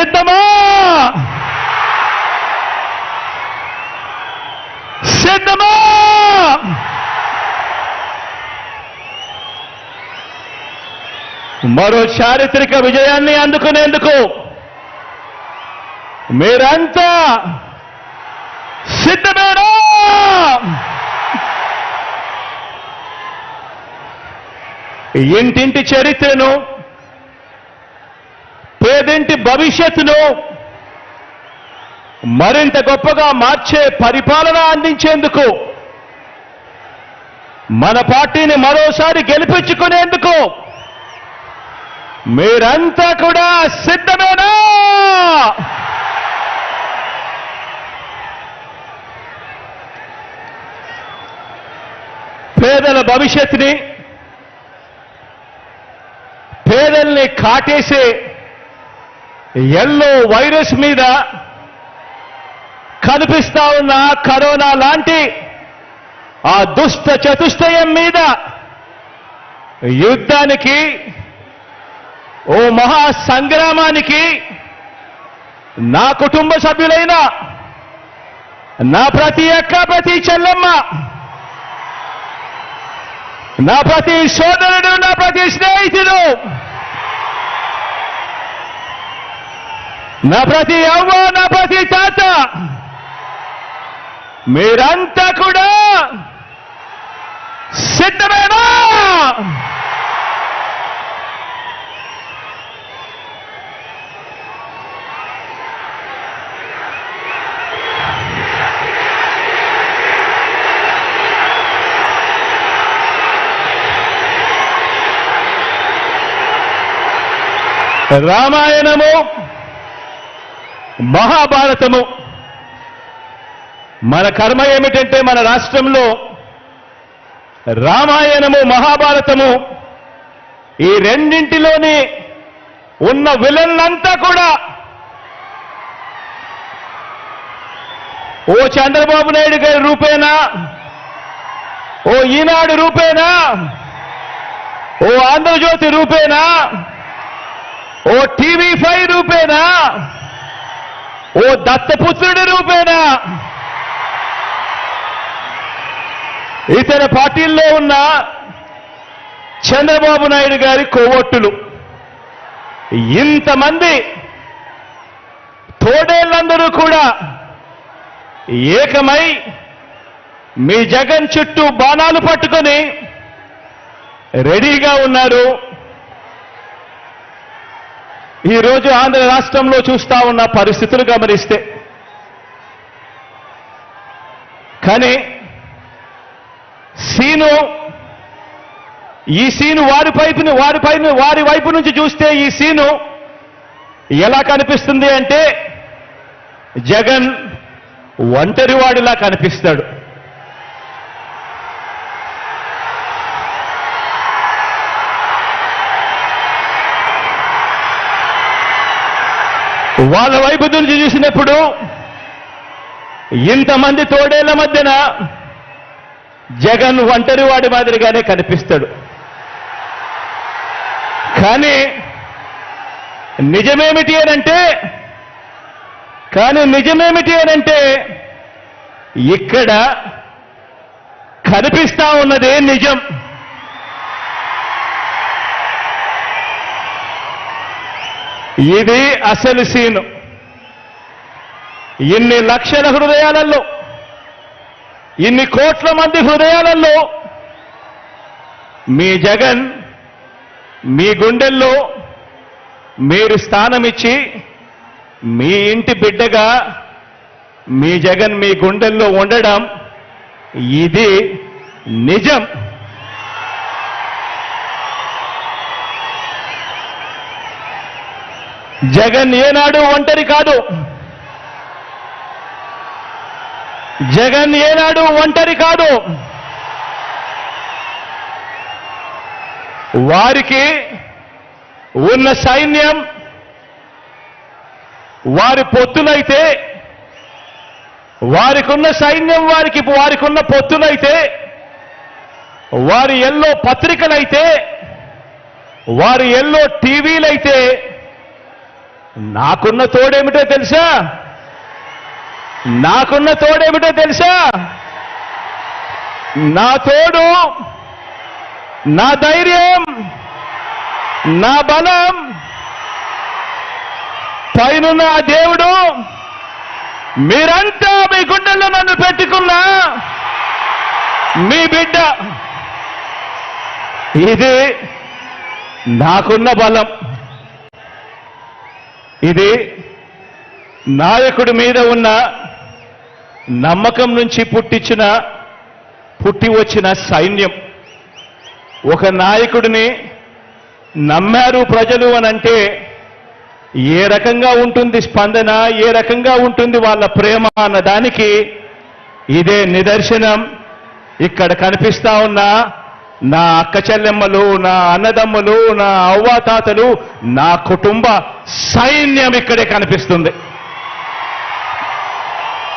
సిద్ధమా? సిద్ధమా? మరో చారిత్రక విజయాన్ని అందుకునేందుకు మీరంతా సిద్ధమేనా? ఇంటింటి చరిత్రను, పేదింటి భవిష్యత్తును మరింత గొప్పగా మార్చే పరిపాలన అందించేందుకు, మన పార్టీని మరోసారి గెలిపించుకునేందుకు మీరంతా కూడా సిద్ధమేనా? పేదల భవిష్యత్తుని, పేదల్ని కాటేసే ఎల్లో వైరస్ మీద, కనిపిస్తా ఉన్న కరోనా లాంటి ఆ దుష్ట చతుష్టయం మీద యుద్ధానికి, ఓ మహా సంగ్రామానికి నా కుటుంబ సభ్యులైన నా ప్రతి అక్క, ప్రతి చెల్లెమ్మ, నా ప్రతి సోదరుడు, నా ప్రతి స్నేహితుడు, నా ప్రతి అవ్వ, నా ప్రతి తాత, మీరంతా కూడా సిద్ధమేనా? రామాయణము, మహాభారతము, మన కర్మ ఏమిటంటే మన రాష్ట్రంలో రామాయణము, మహాభారతము ఈ రెండింటిలోని ఉన్న విలన్లంతా కూడా ఓ చంద్రబాబు నాయుడు గారి రూపేనా, ఓ ఈనాడు రూపేనా, ఓ ఆంధ్రజ్యోతి రూపేనా, ఓ TV5 రూపేనా, ఓ దత్తపుత్రుడి రూపేనా, ఇతర పార్టీల్లో ఉన్న చంద్రబాబు నాయుడు గారి కోవొట్టులు, ఇంతమంది తోడేళ్లందరూ కూడా ఏకమై మీ జగన్ చుట్టూ బాణాలు పట్టుకొని రెడీగా ఉన్నారు. ఈరోజు ఆంధ్ర రాష్ట్రంలో చూస్తా ఉన్న పరిస్థితులు గమనిస్తే, కానీ ఈ సీను వారి వైపు నుంచి చూస్తే ఈ సీను ఎలా కనిపిస్తుంది అంటే జగన్ ఒంటరివాడిలా కనిపిస్తాడు. వాళ్ళ వైపు నుంచి చూసినప్పుడు ఇంతమంది తోడేళ్ల మధ్యన జగన్ ఒంటరివాడి మాదిరిగానే కనిపిస్తాడు. కానీ నిజమేమిటి అనంటే ఇక్కడ కనిపిస్తా ఉన్నదే నిజం. ఇది అసలు సీను. ఇన్ని లక్షల హృదయాలలో, ఇన్ని కోట్ల మంది హృదయాలలో మీ జగన్ మీ గుండెల్లో మీరు స్థానమిచ్చి, మీ ఇంటి బిడ్డగా మీ జగన్ మీ గుండెల్లో ఉండడం ఇది నిజం. జగన్ ఏనాడు ఒంటరి కాదు. జగన్ ఏనాడు ఒంటరి కాదు. వారికి ఉన్న సైన్యం, వారి పొత్తులైతే, వారికున్న సైన్యం, వారికున్న పొత్తులైతే, వారి ఎల్లో పత్రికలైతే, వారి ఎల్లో టీవీలైతే నాకున్న తోడేమిటో తెలుసా? నాకున్న తోడేమిటో తెలుసా? నా తోడు, నా ధైర్యం, నా బలం పైనున్న ఆ దేవుడు, మీరంతా మీ గుండెల్లో నన్ను పెట్టుకున్న మీ బిడ్డ. ఇది నాకున్న బలం. ఇది నాయకుడి మీద ఉన్న నమ్మకం నుంచి పుట్టి వచ్చిన సైన్యం. ఒక నాయకుడిని నమ్మారు ప్రజలు అనంటే ఏ రకంగా ఉంటుంది స్పందన, ఏ రకంగా ఉంటుంది వాళ్ళ ప్రేమ అన్న దానికి ఇదే నిదర్శనం. ఇక్కడ కనిపిస్తా ఉన్న నా అక్క చెల్లెమ్మలు, నా అన్నదమ్ములు, నా అవ్వాతాతలు, నా కుటుంబ సైన్యం ఇక్కడే కనిపిస్తుంది.